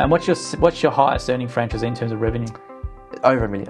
And what's your highest earning franchisee in terms of revenue? Over $1 million.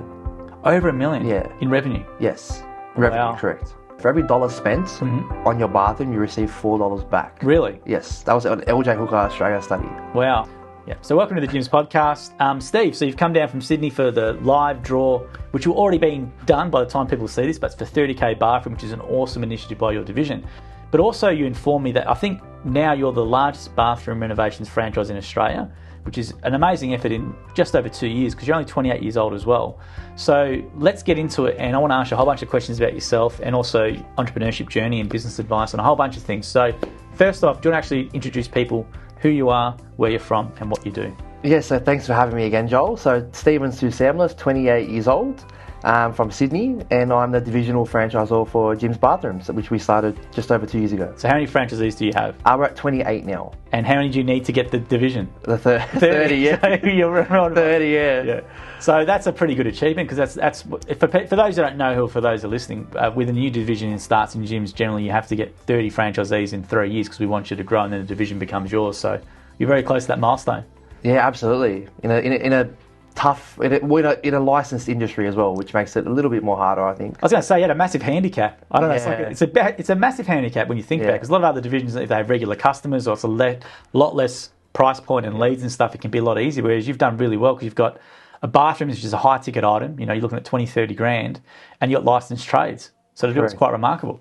Over $1 million? Yeah. In revenue? Yes. Revenue, Wow. correct. For every dollar spent on your bathroom, you receive $4 back. Really? Yes. That was an LJ Hooker Australia study. Wow. Yeah. So welcome to the Gyms podcast. Steve, so you've come down from Sydney for the live draw, which will already been done by the time people see this, but it's for 30K bathroom, which is an awesome initiative by your division. But also you informed me that I think now you're the largest bathroom renovations franchise in Australia, which is an amazing effort in just over 2 years because you're only 28 years old as well. So let's get into it, and I want to ask you a whole bunch of questions about yourself and also entrepreneurship journey and business advice and a whole bunch of things. So first off, do you want to actually introduce people who you are, where you're from, and what you do? Yeah, so thanks for having me again, Joel. So Stephen Sousamlis, 28 years old, from Sydney, and I'm the divisional franchisor for Gyms Bathrooms, which we started just over 2 years ago. So how many franchisees do you have? We're at 28 now. And how many do you need to get the division? The 30, yeah. You're on 30, yeah. So that's a pretty good achievement because that's for those who don't know, who for those who are listening, with a new division and starts in gyms, generally you have to get 30 franchisees in 3 years because we want you to grow and then the division becomes yours. So you're very close to that milestone. Yeah, absolutely. In a tough, in a licensed industry as well, which makes it a little bit more harder, I think. I was going to say you had a massive handicap. I don't know. Yeah. It's a massive handicap when you think about it because a lot of other divisions, if they have regular customers or it's a lot less price point and leads and stuff, it can be a lot easier. Whereas you've done really well because you've got a bathroom, which is a high ticket item. You know, you're looking at 20, 30 grand, and you got licensed trades. So to do it's quite remarkable.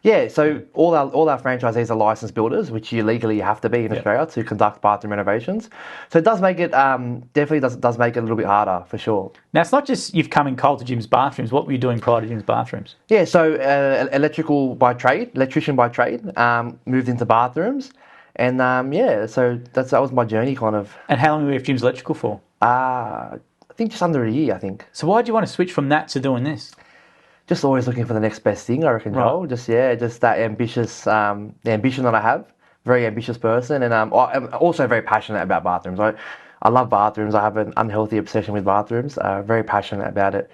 Yeah, so all our franchisees are licensed builders, which you legally have to be in Australia to conduct bathroom renovations. So it does make it definitely does make it a little bit harder for sure. Now it's not just you've come in cold to Gyms Bathrooms. What were you doing prior to Gyms Bathrooms? Yeah, so electrician by trade, moved into bathrooms, and so that was my journey kind of. And how long were you with Gyms Electrical for? I think just under a year, I think. So why did you want to switch from that to doing this? Just always looking for the next best thing, I reckon, Joel. Right. Just that ambitious, the ambition that I have. Very ambitious person, and I'm also very passionate about bathrooms. I love bathrooms. I have an unhealthy obsession with bathrooms. Very passionate about it.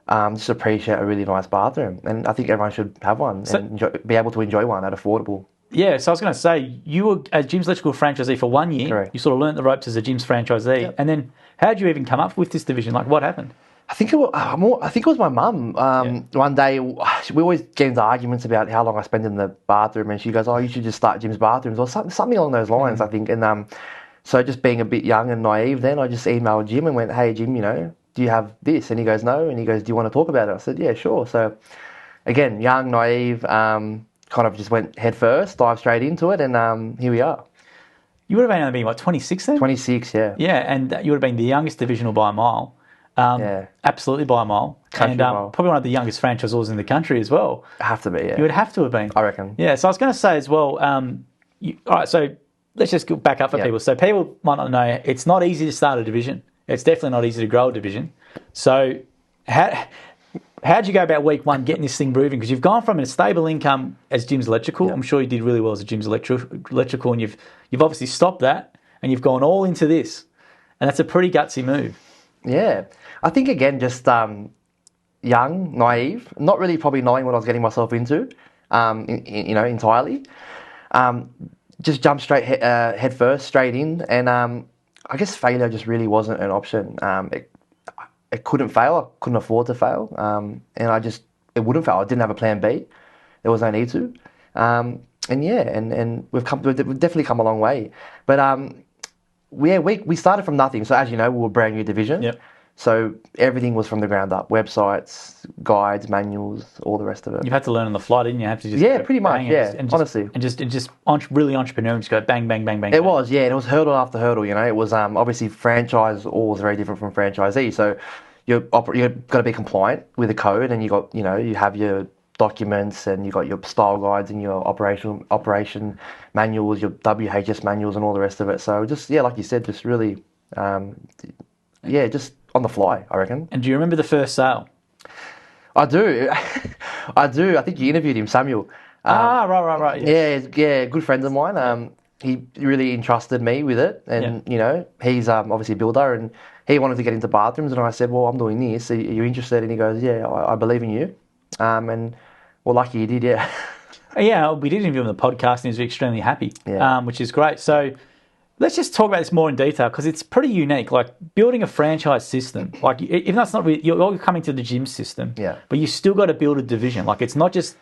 Just appreciate a really nice bathroom, and I think everyone should have one and be able to enjoy one at affordable. Yeah, so I was going to say, you were a Gyms Electrical franchisee for 1 year. Correct. You sort of learnt the ropes as a Gyms franchisee, and then how did you even come up with this division? Like, what happened? I think it was my mum. One day, we always get into arguments about how long I spend in the bathroom, and she goes, "Oh, you should just start Gyms Bathrooms," or something along those lines, I think. And so just being a bit young and naive, then I just emailed Jim and went, "Hey, Jim, do you have this?" And he goes, "No," and he goes, "Do you want to talk about it?" I said, "Yeah, sure." So again, young, naive, kind of just went head first, dived straight into it, and here we are. You would have been, what, 26 then? 26, yeah. Yeah, and you would have been the youngest divisional by a mile. Absolutely by a mile. Country and mile. Probably one of the youngest franchisors in the country as well. Have to be, yeah. You would have to have been. I reckon. Yeah, so I was going to say as well, all right, so let's just go back up for people. So people might not know, it's not easy to start a division. It's definitely not easy to grow a division. So how'd you go about week one getting this thing moving? Because you've gone from a stable income as Gyms Electrical. I'm sure you did really well as a Gyms Electrical, and you've obviously stopped that, and you've gone all into this. And that's a pretty gutsy move. Yeah. I think, again, just young, naive, not really probably knowing what I was getting myself into, entirely. Just jumped head first, straight in. And I guess failure just really wasn't an option. It couldn't fail. I couldn't afford to fail. And it wouldn't fail. I didn't have a plan B. There was no need to. And we've definitely come a long way. But we started from nothing. So as you know, we were a brand new division. Yep. So everything was from the ground up. Websites, guides, manuals, all the rest of it. You had to learn on the fly, didn't you? Have to just pretty much, honestly. And just really entrepreneurial, just go bang, bang, bang, bang. It was, yeah. And it was hurdle after hurdle, It was obviously franchise always very different from franchisee. So you've got to be compliant with the code, and you have your documents, and you got your style guides and your operation manuals, your WHS manuals, and all the rest of it. So just like you said, just really, just on the fly, I reckon. And do you remember the first sale? I do. I do. I think you interviewed him, Samuel. Right. Yeah, a good friend of mine. He really entrusted me with it, and he's obviously a builder, and he wanted to get into bathrooms, and I said, "Well, I'm doing this. Are you interested?" And he goes, "Yeah, I believe in you." And well, lucky you did, yeah. Yeah, we did interview him on the podcast, and he was extremely happy, which is great. So Let's just talk about this more in detail because it's pretty unique. Like building a franchise system, like even though it's not really, you're all coming to the gym system, Yeah. but you still got to build a division. Like it's not just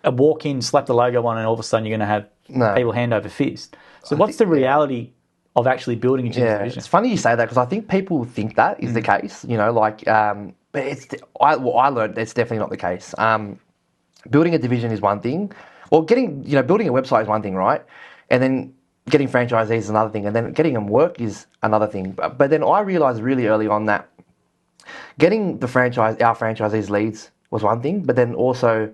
a walk in, slap the logo on, and all of a sudden you're going to have people hand over fist. So what's the reality of actually building a gym division? It's funny you say that because I think people think that is the case. You know, like, but I learned it's definitely not the case. Building a division is one thing, or building a website is one thing, right? And then getting franchisees is another thing, and then getting them work is another thing. But then I realized really early on that getting our franchisees leads was one thing, but then also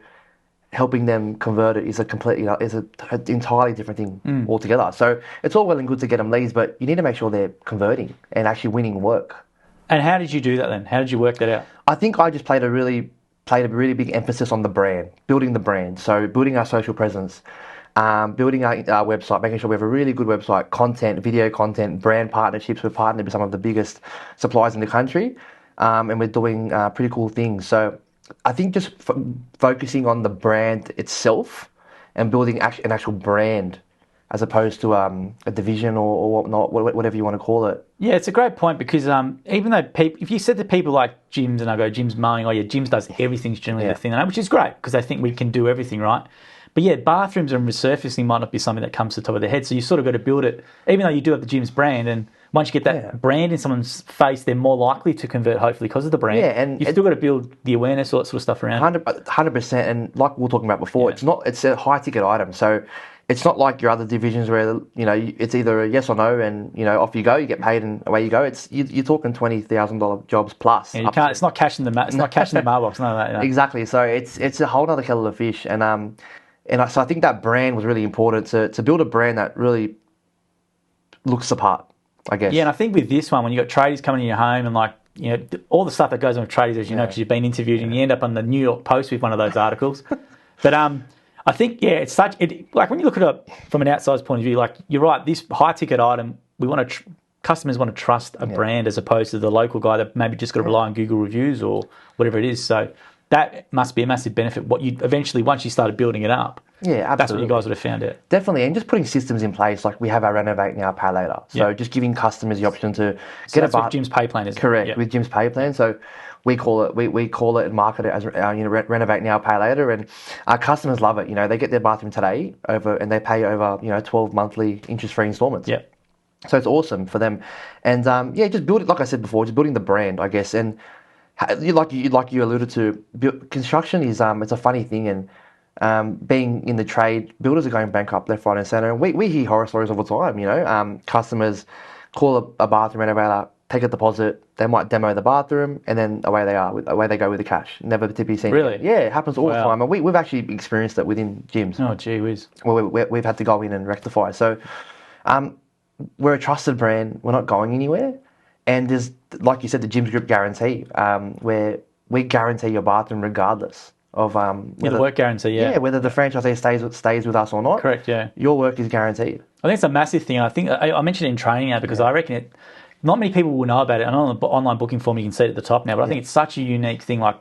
helping them convert it is an entirely different thing altogether. So it's all well and good to get them leads, but you need to make sure they're converting and actually winning work. And how did you do that then? How did you work that out? I think I just played a really big emphasis on the brand, building the brand. So building our social presence, building our website, making sure we have a really good website, content, video content, brand partnerships. We're partnered with some of the biggest suppliers in the country, and we're doing pretty cool things. So I think just focusing on the brand itself and building an actual brand as opposed to a division or whatnot, whatever you want to call it. Yeah, it's a great point because even though if you said to people like gyms, and I go, gyms mowing, gyms does everything's generally the thing, which is great because they think we can do everything, right? But yeah, bathrooms and resurfacing might not be something that comes to the top of their head. So you sort of got to build it, even though you do have the gym's brand. And once you get that brand in someone's face, they're more likely to convert, hopefully, because of the brand. Yeah, and you've still got to build the awareness, all that sort of stuff around. 100%. And like we were talking about before, it's a high ticket item. So it's not like your other divisions where, it's either a yes or no and, off you go, you get paid and away you go. You're talking $20,000 jobs plus. Yeah, it's not cash in the mailbox, none of that. Exactly. So it's a whole other kettle of fish. So I think that brand was really important to build a brand that really looks the part, I guess. Yeah, and I think with this one, when you've got tradies coming in your home and all the stuff that goes on with tradies, as you know, because you've been interviewed and you end up on the New York Post with one of those articles. But I think, it's like when you look at it from an outside point of view, like you're right, this high ticket item, customers want to trust a brand as opposed to the local guy that maybe just got to rely on Google reviews or whatever it is. So that must be a massive benefit. What you eventually, once you started building it up, absolutely. That's what you guys would have found out. Definitely, and just putting systems in place, like we have our Renovate Now, Pay Later. So just giving customers the option to get with Jim's Pay Plan, isn't it? Correct, with Jim's Pay Plan. So we call it and market it as Renovate Now, Pay Later, and our customers love it. They get their bathroom today and they pay over 12 monthly interest-free installments. Yeah. So it's awesome for them, and just build it. Like I said before, just building the brand, I guess, and like you alluded to, construction is it's a funny thing, and being in the trade, builders are going bankrupt left, right, and centre. And we hear horror stories all the time. Customers call a bathroom renovator, take a deposit, they might demo the bathroom, and then away they go with the cash. Never to be seen. Really? Yeah, it happens all the time, and we've actually experienced it within gyms. Oh, gee whiz. Where we've had to go in and rectify. So, we're a trusted brand. We're not going anywhere. And there's, like you said, the Gym's Group guarantee, where we guarantee your bathroom regardless of the work guarantee. Yeah, whether the franchisee stays with us or not. Correct. Yeah, your work is guaranteed. I think it's a massive thing. I think I mentioned it in training now because I reckon not many people will know about it. And on the online booking form, you can see it at the top now. But I think it's such a unique thing. Like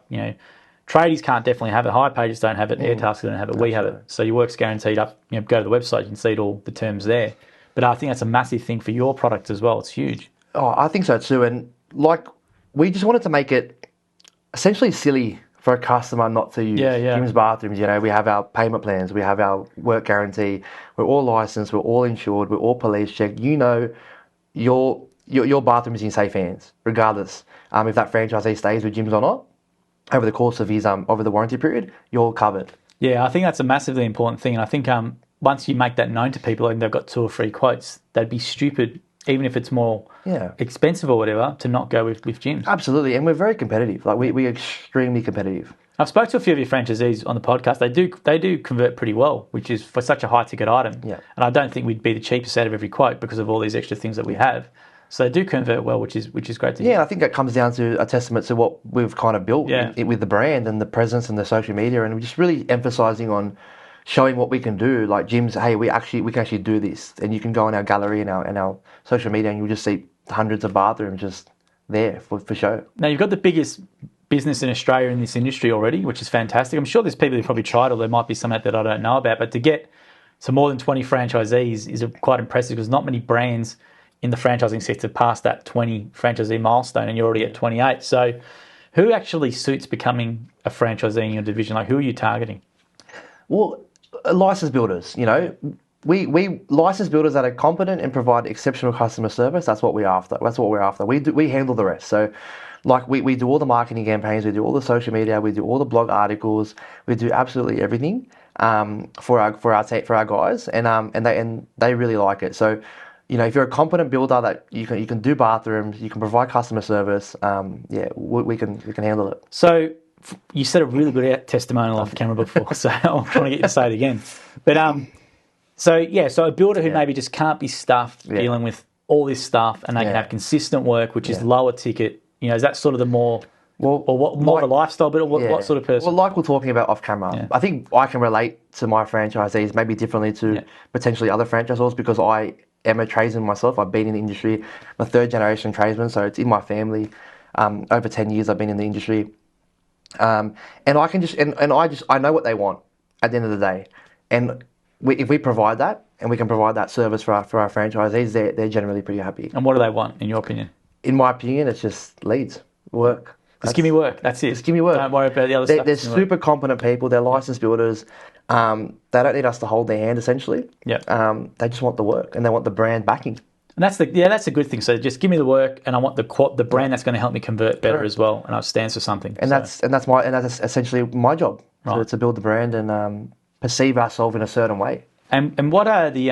tradies can't definitely have it. Hire pages don't have it. Airtasks don't have it. We have it. So your work's guaranteed up. Go to the website, you can see all the terms there. But I think that's a massive thing for your product as well. It's huge. Oh, I think so too. And we just wanted to make it essentially silly for a customer not to use Jim's bathrooms. We have our payment plans, we have our work guarantee. We're all licensed, we're all insured, we're all police checked. Your bathroom is in safe hands, regardless if that franchisee stays with Jim's or not. Over the course of his over the warranty period, you're covered. Yeah, I think that's a massively important thing. And I think once you make that known to people and they've got 2 or 3 quotes, they'd be stupid, even if it's more expensive or whatever, to not go with Jim's. Absolutely, and we're very competitive. We're extremely competitive. I've spoke to a few of your franchisees on the podcast. They do convert pretty well, which is for such a high ticket item. Yeah. And I don't think we'd be the cheapest out of every quote because of all these extra things that we have. So they do convert well, which is great to hear. Yeah, I think that comes down to a testament to what we've kind of built with the brand and the presence and the social media, and we're just really emphasising on showing what we can do. Like gyms, hey, we can actually do this, and you can go on our gallery and our social media, and you'll just see hundreds of bathrooms just there for show. Now you've got the biggest business in Australia in this industry already, which is fantastic. I'm sure there's people who've probably tried, or there might be some out that I don't know about, but to get to more than 20 franchisees is quite impressive because not many brands in the franchising sector past that 20 franchisee milestone, and you're already at 28. So who actually suits becoming a franchisee in your division? Like, who are you targeting? Well, license builders, we license builders that are competent and provide exceptional customer service. That's what we're after. We handle the rest. So, like we do all the marketing campaigns, we do all the social media, we do all the blog articles, we do absolutely everything for our guys, and they really like it. So, if you're a competent builder that you can do bathrooms, you can provide customer service, we can handle it. So you said a really good testimonial off camera before, so I'm trying to get you to say it again. But so a builder who maybe just can't be stuffed dealing with all this stuff, and they can have consistent work, which is lower ticket. Is that sort of the more of a lifestyle bit, or what sort of person? Well, like we're talking about off camera, I think I can relate to my franchisees maybe differently to potentially other franchisors, because I am a tradesman myself. I've been in the industry. I'm a third generation tradesman, so it's in my family. Over 10 years I've been in the industry. And I can I know what they want at the end of the day. And if we provide that, and we can provide that service for our franchisees, they're generally pretty happy. And what do they want, in your opinion? In my opinion, it's just leads, work. Just give me work. That's it. Just give me work. Don't worry about the other stuff. They're super competent people. They're licensed builders. They don't need us to hold their hand, essentially. Yeah. They just want the work, and they want the brand backing. And that's a good thing. So just give me the work, and I want the brand that's going to help me convert better as well, and it stands for something. And that's essentially my job, to build the brand and perceive ourselves in a certain way. And what are the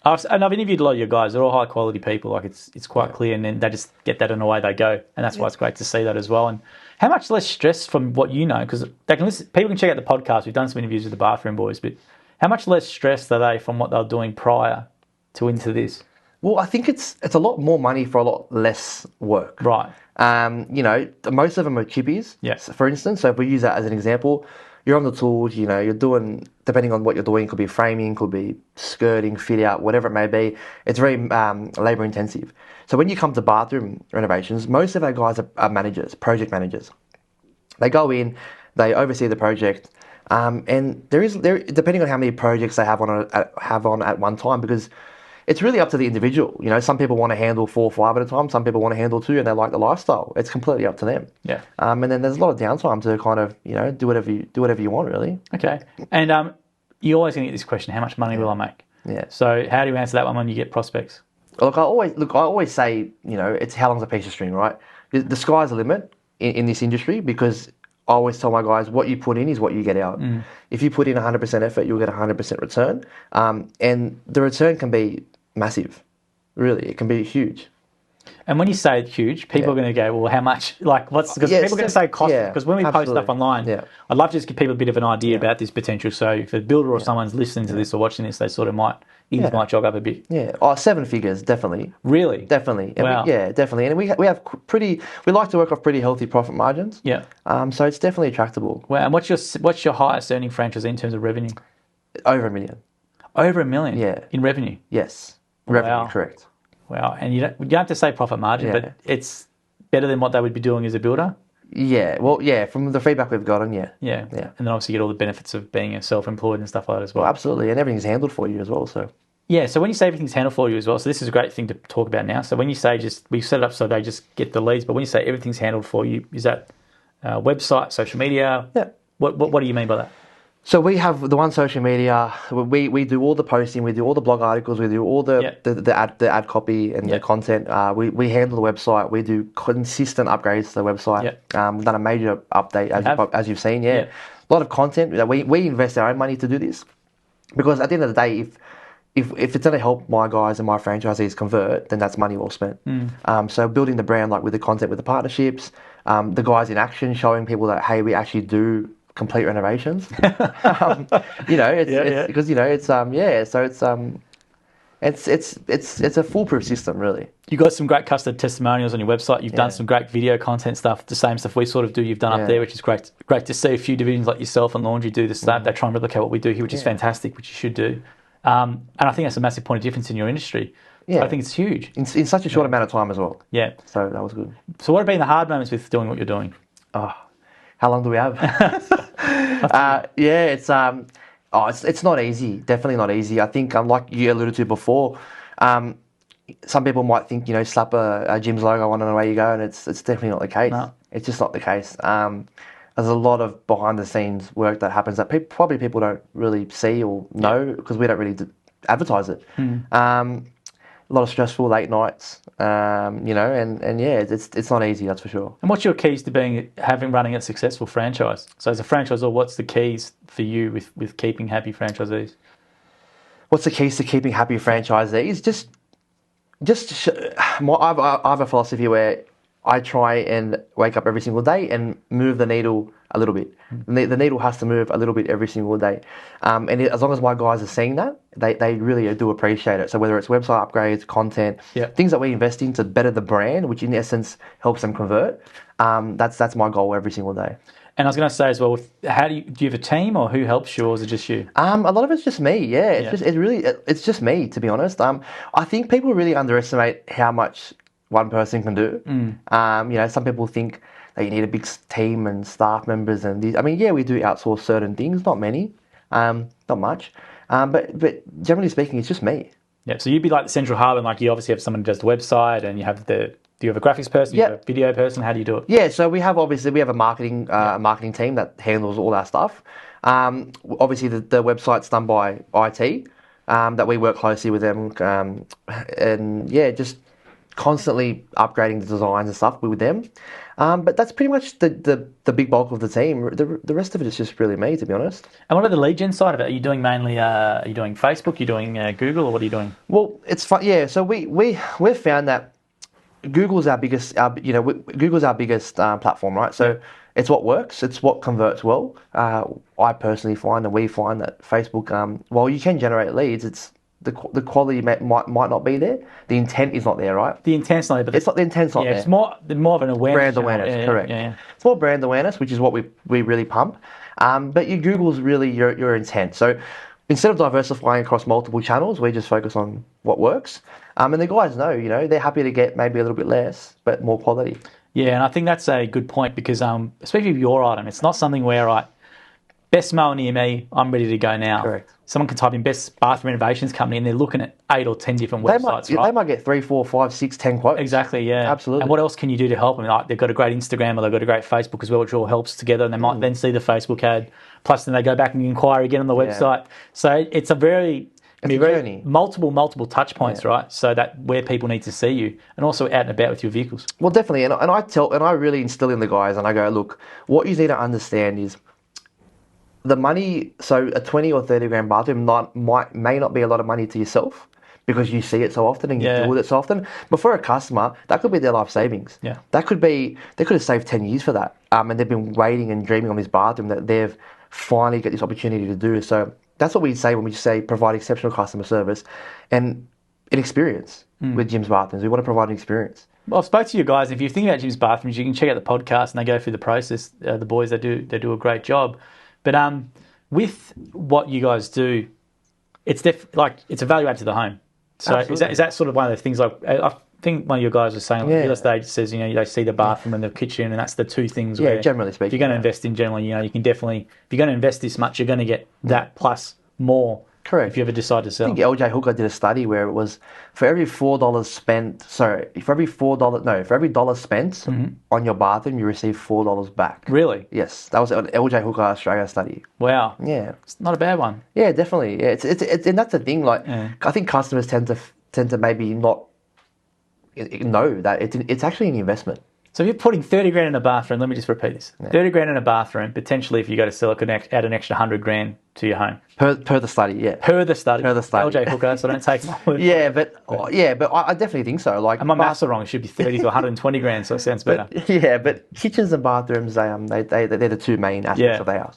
I've interviewed a lot of your guys. They're all high quality people. Like it's quite clear, and then they just get that and away they go. And that's why it's great to see that as well. And how much less stress from what you know? Because they can listen. People can check out the podcast. We've done some interviews with the Bathroom Boys, but how much less stressed are they from what they were doing prior to into this? Well, I think it's a lot more money for a lot less work. Right. Most of them are chippies. Yes. For instance, so if we use that as an example, you're on the tools. You're doing, depending on what you're doing, it could be framing, could be skirting, fit out, whatever it may be. It's very labour intensive. So when you come to bathroom renovations, most of our guys are managers, project managers. They go in, they oversee the project, and there depending on how many projects they have on at one time, because it's really up to the individual. Some people want to handle 4 or 5 at a time. Some people want to handle 2, and they like the lifestyle. It's completely up to them. Yeah. And then there's a lot of downtime to kind of do whatever you want, really. Okay. And you're always going to get this question: how much money will I make? Yeah. So how do you answer that one when you get prospects? I always say, it's how long's a piece of string, right? The sky's the limit in this industry, because I always tell my guys, what you put in is what you get out. If you put in 100% effort, you'll get 100% return. And the return can be massive. Really, it can be huge. And when you say huge, people are going to go, well, how much? Like, because people are going to say cost. Because when we post stuff online, I'd love to just give people a bit of an idea about this potential. So if a builder or someone's listening to this or watching this, they sort of might jog up a bit. Yeah. Oh, 7 figures, definitely. Really? Definitely. And wow. Definitely. And we like to work off pretty healthy profit margins. Yeah. So it's definitely attractable. Wow. And what's your highest earning franchise in terms of revenue? Over $1 million. Over $1 million? Yeah. In revenue? Yes. Revenue, correct. Wow. And you don't have to say profit margin, but it's better than what they would be doing as a builder? Yeah. Well, from the feedback we've gotten, yeah. Yeah. And then obviously you get all the benefits of being a self-employed and stuff like that as well. Well, absolutely. And everything's handled for you as well, so. Yeah, so when you say everything's handled for you as well, so this is a great thing to talk about now. So when you say we set it up so they just get the leads, but when you say everything's handled for you, is that website, social media? Yeah. What do you mean by that? So we have the one social media. We do all the posting, we do all the blog articles, we do all the ad copy and the content. We handle the website. We do consistent upgrades to the website. We've done a major update as you've seen. A lot of content. We invest our own money to do this, because at the end of the day, if it's going to help my guys and my franchisees convert, then that's money well spent. So building the brand, like with the content, with the partnerships, the guys in action, showing people that, hey, we actually do complete renovations. It's a foolproof system, really. You've got some great customer testimonials on your website. You've done some great video content stuff, the same stuff we sort of do. You've done up there, which is great. Great to see a few divisions like yourself and laundry do the same. They try and replicate what we do here, which is fantastic, which you should do. And I think that's a massive point of difference in your industry. So I think it's huge. In such a short amount of time as well. Yeah. So that was good. So what have been the hard moments with doing what you're doing? Oh, how long do we have? It's not easy. Definitely not easy. I think, like you alluded to before, some people might think, slap a gym's logo on and away you go, and it's definitely not the case. No. It's just not the case. There's a lot of behind the scenes work that happens that probably people don't really see or know because we don't really advertise it. A lot of stressful late nights, and yeah, it's not easy, that's for sure. And what's your keys to running a successful franchise? So as a franchisor, what's the keys for you with keeping happy franchisees? What's the keys to keeping happy franchisees? I have a philosophy where I try and wake up every single day and move the needle a little bit. The needle has to move a little bit every single day. And as long as my guys are seeing that, they really do appreciate it. So whether it's website upgrades, content, things that we invest in to better the brand, which in essence helps them convert, that's my goal every single day. And I was going to say as well, how do you have a team or who helps you, or is it just you? A lot of it's just me. Yeah, it's just me, to be honest. I think people really underestimate how much one person can do. Some people think that you need a big team and staff members and these. I mean, yeah, we do outsource certain things, not many, not much, but generally speaking, it's just me. Yeah, so you'd be like the central hub, and like you obviously have someone who does the website, and you have do you have a graphics person? You have a video person? How do you do it? Yeah, so we have a marketing team that handles all our stuff. Obviously, the website's done by IT, that we work closely with them, and yeah, just constantly upgrading the designs and stuff with them. But that's pretty much the big bulk of the team. The rest of it is just really me, to be honest. And what about the lead gen side of it? Are you doing mainly? Are you doing Facebook? Are you doing Google, or what are you doing? Well, it's fun. Yeah, so we've found that Google's our biggest. Google's our biggest platform, right? So it's what works. It's what converts well. I personally find, and we find that Facebook, while you can generate leads, it's the quality might not be there. The intent is not there, right? The intent's not there, but the intent's not there. It's more of an awareness. Brand awareness, correct. Yeah. It's more brand awareness, which is what we really pump. But your Google's really your intent. So instead of diversifying across multiple channels, we just focus on what works. And the guys know, they're happy to get maybe a little bit less, but more quality. Yeah, and I think that's a good point because, especially with your item, it's not something where best mower near me, I'm ready to go now. Correct. Someone can type in best bathroom renovations company and they're looking at 8 or 10 different websites, right? They might get 3, 4, 5, 6, 10 quotes. Exactly, yeah. Absolutely. And what else can you do to help them? Like they've got a great Instagram or they've got a great Facebook as well, which all helps together, and they might then see the Facebook ad, plus then they go back and inquire again on the website. So it's a very journey. Multiple touch points, right? So that where people need to see you, and also out and about with your vehicles. Well, definitely. And I really instill in the guys, and I go, look, what you need to understand is the money. So a 20 or 30 grand bathroom may not be a lot of money to yourself because you see it so often and you deal with it so often. But for a customer, that could be their life savings. Yeah, they could have saved 10 years for that, and they've been waiting and dreaming on this bathroom that they've finally got this opportunity to do. So that's what we say when we say provide exceptional customer service and an experience with Jim's Bathrooms. We want to provide an experience. Well, I've spoke to you guys. If you're thinking about Jim's Bathrooms, you can check out the podcast and they go through the process. The boys, they do a great job. But with what you guys do, it's it's a value add to the home. So is that sort of one of the things? Like I think one of your guys was saying, real estate says they see the bathroom and the kitchen, and that's the two things. Yeah, where generally speaking, if you're going to invest in generally, you can definitely, if you're going to invest this much, you're going to get that plus more. Correct. If you ever decide to sell. I think LJ Hooker did a study where it was for every $4 spent. Sorry, for every dollar spent on your bathroom, you receive $4 back. Really? Yes, that was an LJ Hooker Australia study. Wow. Yeah, it's not a bad one. Yeah, definitely. Yeah, it's and that's the thing. Like, I think customers tend to maybe not know that it's actually an investment. So if you're putting 30 grand in a bathroom, let me just repeat this. 30 grand in a bathroom, potentially if you go to sell it, could add an extra 100 grand to your home. Per the study, yeah. Per the study. LJ Hooker, so don't take my word. but I definitely think so. Like, and my maths are wrong. It should be 30 to 120 grand, so it sounds better. But kitchens and bathrooms, they're the two main aspects of the house.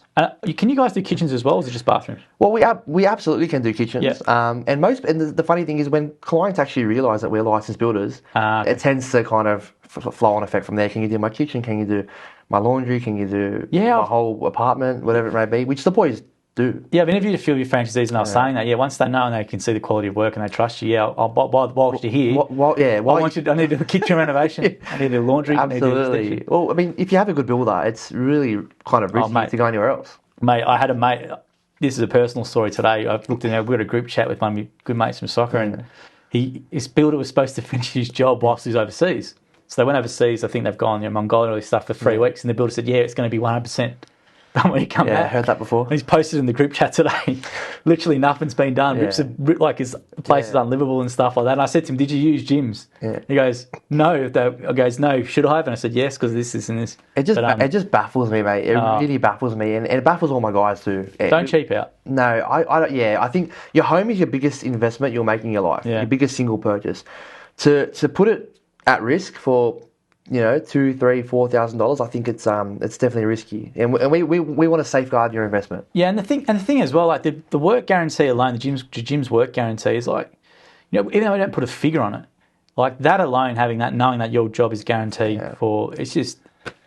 Can you guys do kitchens as well, or is it just bathrooms? Well, we absolutely can do kitchens. Yeah. And the funny thing is when clients actually realise that we're licensed builders, it tends to kind of flow on effect from there. Can you do my kitchen? Can you do my laundry? Can you do my whole apartment? Whatever it may be, which the boys do. Yeah, I've interviewed a few of your franchisees and I was saying that. Yeah, once they know and they can see the quality of work and they trust you, whilst you're here, I need a kitchen renovation. I need a laundry. Absolutely. Well, I mean, if you have a good builder, it's really kind of risky to go anywhere else. Mate, I had a mate. This is a personal story today. I've looked in there. We've got a group chat with one of my good mates from soccer, and his builder was supposed to finish his job whilst he was overseas. So they went overseas. I think they've gone Mongolia and all this stuff for 3 weeks, and the builder said, "Yeah, it's going to be 100% done when you come back." I heard that before. And he's posted in the group chat today. Literally nothing's been done. Like his place is unlivable and stuff like that. And I said to him, "Did you use gyms?" Yeah. He goes, "No." I goes, "No, should I have?" And I said, "Yes, because this and this." It just baffles me, mate. It really baffles me, and it baffles all my guys too. Don't cheap out. No, I think your home is your biggest investment you'll make in your life. Your biggest single purchase. To put it at risk for $2,000, $3,000, $4,000, I think it's definitely risky, and we want to safeguard your investment. Yeah, and the thing as well, like the work guarantee alone, the gym's work guarantee is like, even though we don't put a figure on it, like that alone, having that, knowing that your job is guaranteed for, it's just,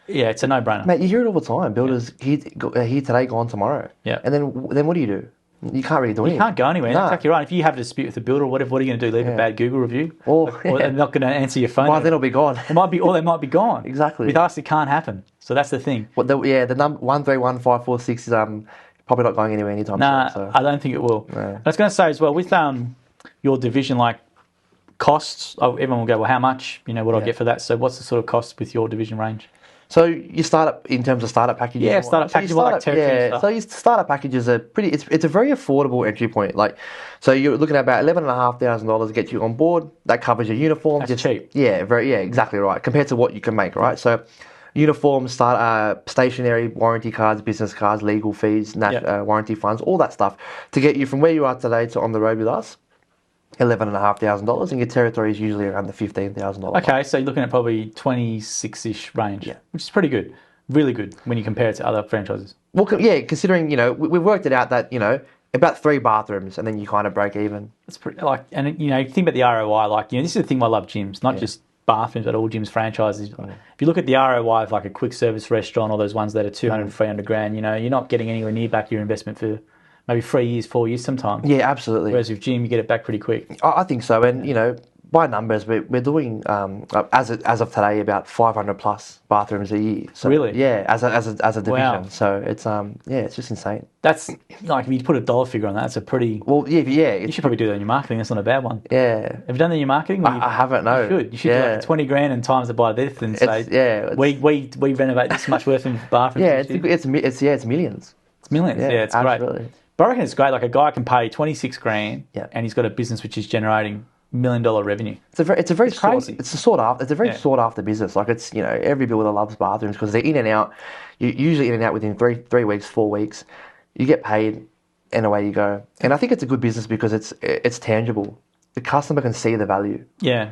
it's a no-brainer. Mate, you hear it all the time. Builders here today, gone tomorrow. Yeah. And then what do you do? You can't really do anything. You can't go anywhere. That's exactly right. If you have a dispute with the builder or whatever, what are you going to do? Leave a bad Google review? Or they're not going to answer your phone? Well, then it'll be gone. They might be gone. Exactly. With us, it can't happen. So that's the thing. Well, the number 131546 is probably not going anywhere anytime soon. So. I don't think it will. No. I was going to say as well, with your division, like costs, everyone will go, well, how much? What do I get for that? So what's the sort of cost with your division range? So you start up in terms of startup packages. Yeah, startup packages like territory and stuff. So your startup packages are pretty. It's a very affordable entry point. So you're looking at about $11,500 to get you on board. That covers your uniform. That's cheap. Yeah, exactly right. Compared to what you can make, right? So uniforms, stationery, warranty cards, business cards, legal fees, warranty funds, all that stuff to get you from where you are today to on the road with us. $11,500, and your territory is usually around the $15,000. Okay, so you're looking at probably 26-ish range, which is pretty good, really good when you compare it to other franchises. Well, considering we've worked it out that about 3 bathrooms, and then you kind of break even. It's pretty and think about the ROI. This is the thing why I love gyms, not just bathrooms, but all gyms franchises. If you look at the ROI of like a quick service restaurant or those ones that are 200, 300 grand, you're not getting anywhere near back your investment for maybe 3 years, 4 years sometimes. Yeah, absolutely. Whereas with gym, you get it back pretty quick. I think so. And, by numbers, we're doing, as of today, about 500 plus bathrooms a year. So, really? Yeah, as a division. Wow. So it's just insane. That's, if you put a dollar figure on that, that's a pretty... Well, yeah. You should probably do that in your marketing. That's not a bad one. Yeah. Have you done that in your marketing? I haven't, no. You should. You should do like 20 grand and times it by this and say, we renovate this much worth in bathrooms. Yeah, it's millions. It's millions. Yeah, it's absolutely. Great. But I reckon it's great. Like a guy can pay 26 grand and he's got a business which is generating $1 million revenue. It's a very crazy. It's sought after business. Like it's every builder loves bathrooms because they're in and out. You're usually in and out within 3 weeks, 4 weeks. You get paid, and away you go. And I think it's a good business because it's tangible. The customer can see the value. Yeah,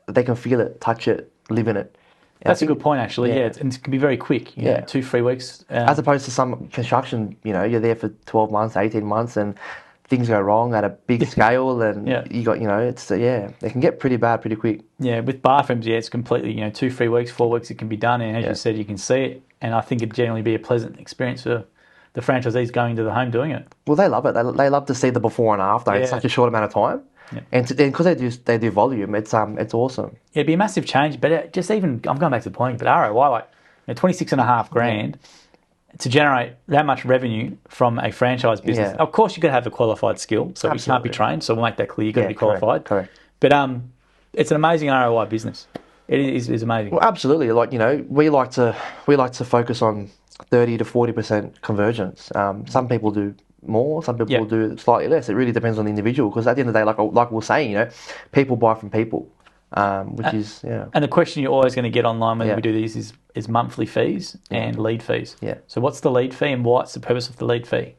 they can feel it, touch it, live in it. That's a good point, actually. Yeah, and it can be very quick. 2-3 weeks. As opposed to some construction, you're there for 12 months, 18 months, and things go wrong at a big scale, and you got, it can get pretty bad pretty quick. Yeah, with bathrooms, it's completely, 2-3 weeks, 4 weeks, it can be done, and as you said, you can see it, and I think it'd generally be a pleasant experience for the franchisees going to the home doing it. Well, they love it. They love to see the before and after in such a short amount of time. Yeah. And because they do volume, it's awesome. Yeah, it'd be a massive change, but I'm going back to the point, but ROI, 26.5 grand to generate that much revenue from a franchise business. Of course, you've got to have a qualified skill, so you can't be trained, so we'll make that clear. You've got to be qualified. Correct. But it's an amazing ROI business. It is amazing. Well, absolutely. We like to focus on 30 to 40% conversions. Some people do more, some people will do slightly less. It really depends on the individual because at the end of the day, like we were saying, people buy from people, which is. And the question you're always going to get online when we do these is monthly fees and lead fees. Yeah. So what's the lead fee and what's the purpose of the lead fee?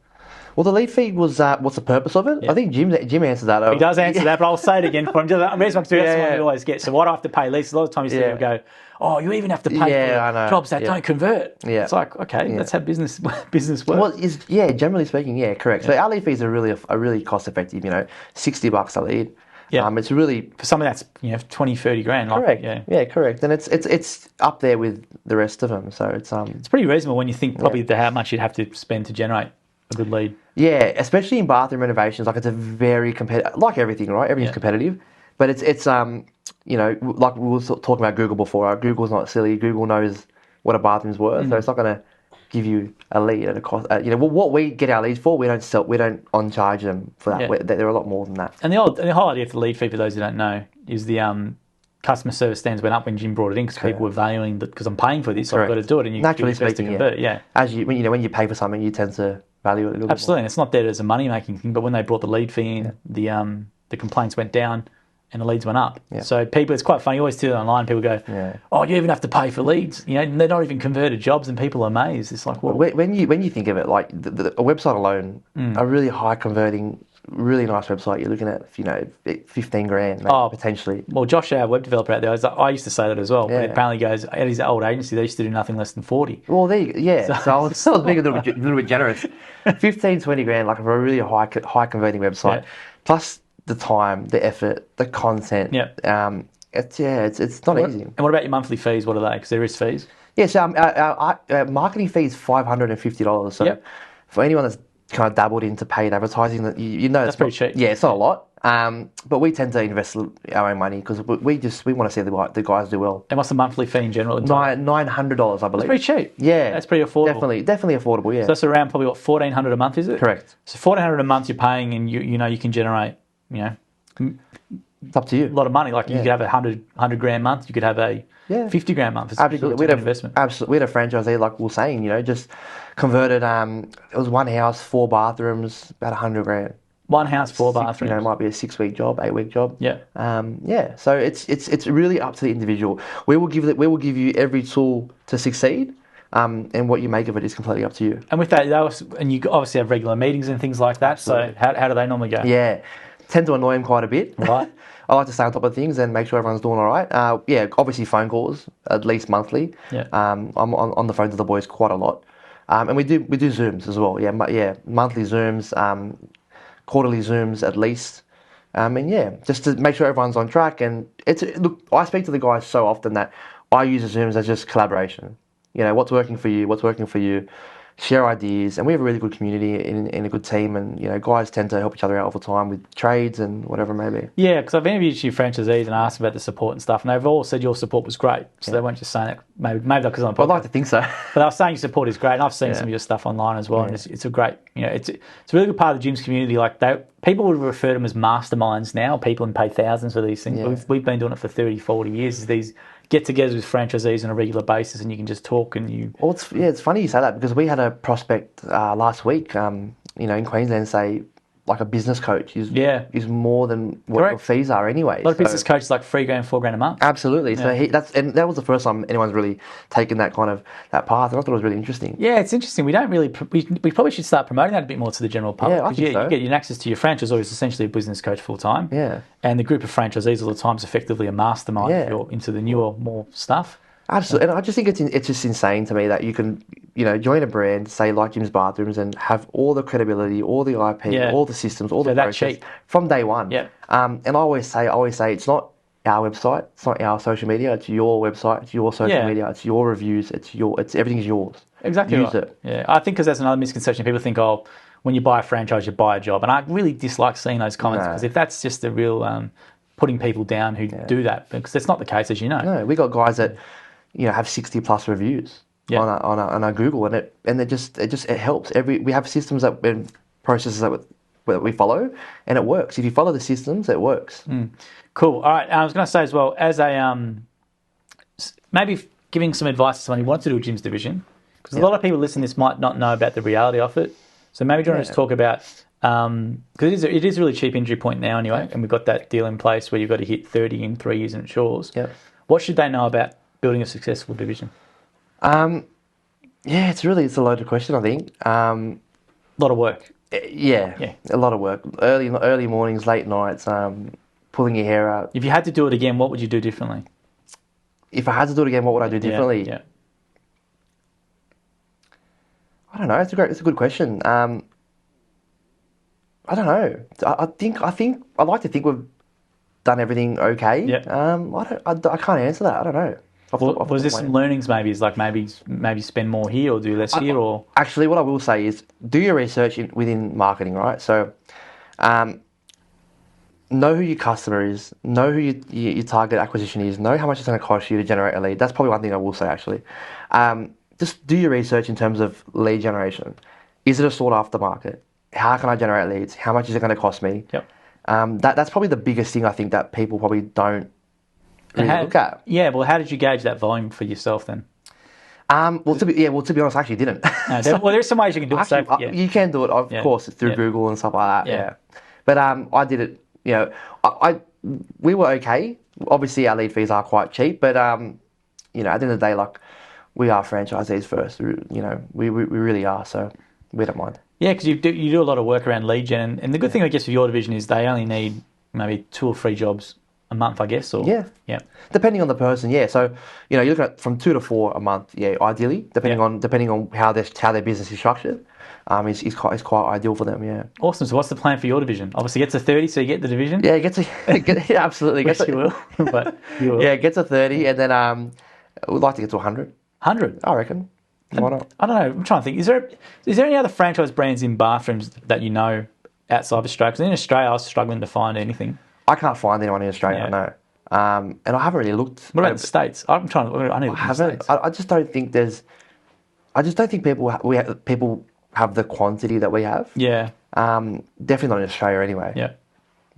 Well, the lead fee was what's the purpose of it? Yeah. I think Jim answered that. He does answer that, but I'll say it again for him. That's one we always get. So why do I have to pay leads? A lot of times you see people go, oh, you even have to pay for jobs that don't convert. Yeah. It's like, okay, that's how business works. Well, generally speaking, correct. So our lead fees are really cost effective, $60 a lead. Yeah. It's really for something that's 20, 30 grand. Correct. Correct. And it's up there with the rest of them. So it's pretty reasonable when you think probably how much you'd have to spend to generate a good lead. Yeah, especially in bathroom renovations, like it's a very competitive, like everything, right? Everything's competitive, but it's like we were talking about Google before. Google's not silly. Google knows what a bathroom's worth, so it's not going to give you a lead at a cost. What we get our leads for, we don't on charge them for that. Yeah. They're a lot more than that. And the whole idea of the lead fee, for those who don't know, is the customer service standards went up when Jim brought it in because people were valuing that, because I'm paying for this, so I've got to do it, and you naturally do your best to convert. Yeah. As when you pay for something, you tend to value it a little Absolutely. bit more. It's not there as a money making thing, but when they brought the lead fee in, the complaints went down and the leads went up. Yeah. So people, it's quite funny. You always see it online. People go, "Oh, you even have to pay for leads." They're not even converted jobs, and people are amazed. It's like, well, when you think of it, like a website alone, a really high converting, really nice website, you're looking at $15,000 maybe, potentially. Well, Josh, our web developer out there, I used to say that as well. Yeah. But apparently, goes at his old agency, they used to do nothing less than 40. Well, so I was being a little bit generous. 15, 20 grand, like for a really high converting website, plus the time, the effort, the content. Yeah. It's not easy. And what about your monthly fees? What are they? Because there is fees. Yeah, so our marketing fee is $550. So for anyone that's kind of dabbled into paid advertising, that's pretty cheap. Yeah, it's not a lot. But we tend to invest our own money because we want to see the guys do well. And what's the monthly fee in general? $900, I believe. That's pretty cheap. Yeah, that's pretty affordable. Definitely affordable. Yeah. So that's around probably what, $1,400 a month, is it? Correct. So $1,400 a month you're paying, and you can generate it's up to you. a lot of money. Like you could have $100 grand month. You could have a $50,000 month. It's absolutely. A pretty good investment. Absolutely. We had a franchisee, like we were saying, just converted. It was one house, 4 bathrooms, about $100,000. One house, 4 bathrooms. It might be a 6-week job, 8-week job. Yeah. So it's really up to the individual. We will give you every tool to succeed. And what you make of it is completely up to you. And with that, and you obviously have regular meetings and things like that. Absolutely. So how do they normally go? Yeah, tend to annoy him quite a bit. Right. I like to stay on top of things and make sure everyone's doing all right. Obviously phone calls at least monthly. Yeah. I'm on the phone to the boys quite a lot, and we do Zooms as well. Monthly Zooms, quarterly Zooms at least. Just to make sure everyone's on track. And I speak to the guys so often that I use the Zooms as just collaboration. What's working for you, share ideas, and we have a really good community in a good team, and guys tend to help each other out all the time with trades and whatever it may be. Yeah, because I've interviewed a few franchisees and asked about the support and stuff, and they've all said your support was great. So they weren't just saying it, maybe because I'm. I'd like to think so. But they were saying your support is great, and I've seen some of your stuff online as well, and it's a great, it's a really good part of the gym's community. Like people would refer to them as masterminds now. People and pay thousands for these things. Yeah. We've been doing it for 30, 40 years. These get-togethers with franchisees on a regular basis, and you can just talk and you. Well, it's funny you say that because we had a prospect last week, in Queensland, say like a business coach is more than what your fees are anyway. A lot of business coaches like $3,000, $4,000 a month. Absolutely. Yeah. So that was the first time anyone's really taken that path, and I thought it was really interesting. Yeah, it's interesting. We don't really. We probably should start promoting that a bit more to the general public. Yeah, I think so. You get your access to your franchisor who's essentially a business coach full time. Yeah. And the group of franchisees all the time is effectively a mastermind if you're into the newer, more stuff. Absolutely, and I just think it's just insane to me that you can, join a brand, say like Jim's Bathrooms, and have all the credibility, all the IP, all the systems, all the process from day one. Yeah. And I always say it's not our website, it's not our social media, it's your website, it's your social media, it's your reviews, everything's yours. Exactly. Use it. Yeah, I think because there's another misconception. People think, when you buy a franchise, you buy a job, and I really dislike seeing those comments because if that's just the real putting people down who do that, because it's not the case, as you know. No, we got guys that have 60+ reviews on our Google, and it helps. We have systems and processes that we follow, and it works. If you follow the systems, it works. Cool. All right. I was going to say as well, as a maybe giving some advice to someone who wants to do a gyms division, because a lot of people listening to this might not know about the reality of it. So maybe do you want to just talk about, because it is a really cheap entry point now anyway, and we've got that deal in place where you've got to hit 30 in 3 years and it shores. Yep. What should they know about building a successful division? It's a loaded question, I think. A lot of work. Yeah, a lot of work. Early mornings, late nights, pulling your hair out. If you had to do it again, what would you do differently? If I had to do it again, what would I do differently? Yeah. I don't know. It's a good question. I don't know. I like to think we've done everything okay. Yeah. I can't answer that. I don't know. Was there some learnings maybe? Is like maybe spend more here or do less here or? Actually, what I will say is do your research within marketing, right? So, know who your customer is, know who your target acquisition is, know how much it's going to cost you to generate a lead. That's probably one thing I will say actually. just do your research in terms of lead generation. Is it a sought after market? How can I generate leads? How much is it going to cost me? Yep. That's probably the biggest thing I think that people probably don't really look at. Yeah, well, how did you gauge that volume for yourself then? Well, to be honest, I actually didn't. Well, there's some ways you can do it. Actually, you can do it, of course, through Google and stuff like that. Yeah. But I did it. You know, we were okay. Obviously, our lead fees are quite cheap, but you know, at the end of the day, like, we are franchisees first. You know, we really are. So we don't mind. Yeah, because you do a lot of work around lead gen, and the good thing, I guess, for your division is they only need maybe 2 or 3 jobs a month, I guess. Or yeah, depending on the person. Yeah, so you know, you're looking at from 2 to 4 a month. Yeah, ideally, depending on how their business is structured. Is quite ideal for them. Yeah. Awesome. So what's the plan for your division? Obviously, get to 30, so you get the division. Yeah, yeah, absolutely. Yes, you will. But you will. Yeah, get to 30, and then we'd like to get to 100. 100, I reckon. Why not? I don't know. I'm trying to think. Is there any other franchise brands in bathrooms that you know outside of Australia? Because in Australia, I was struggling to find anything. I can't find anyone in Australia. No. And I haven't really looked. What about the States? I'm trying to. I need to look at the States. I just don't think there's. I just don't think people have the quantity that we have. Yeah. Definitely not in Australia anyway. Yeah.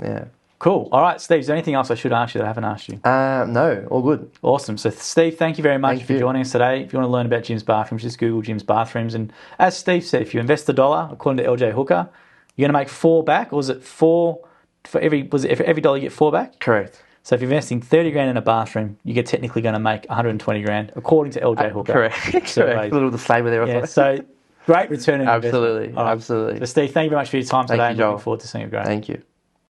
Yeah. Cool. All right, Steve, is there anything else I should ask you that I haven't asked you? No, all good. Awesome. So, Steve, thank you very much for joining us today. If you want to learn about Jim's Bathrooms, just Google Jim's Bathrooms. And as Steve said, if you invest $1, according to LJ Hooker, you're going to make 4 back. Or was it 4 for every dollar you get 4 back? Correct. So if you're investing 30 grand in a bathroom, you're technically going to make 120 grand, according to LJ Hooker. Correct. So, a little disclaimer there. Yeah, so great return on investment. Absolutely. Right. Absolutely. So, Steve, thank you very much for your time today. Thank you, Joel. Looking forward to seeing you. Great. Thank you.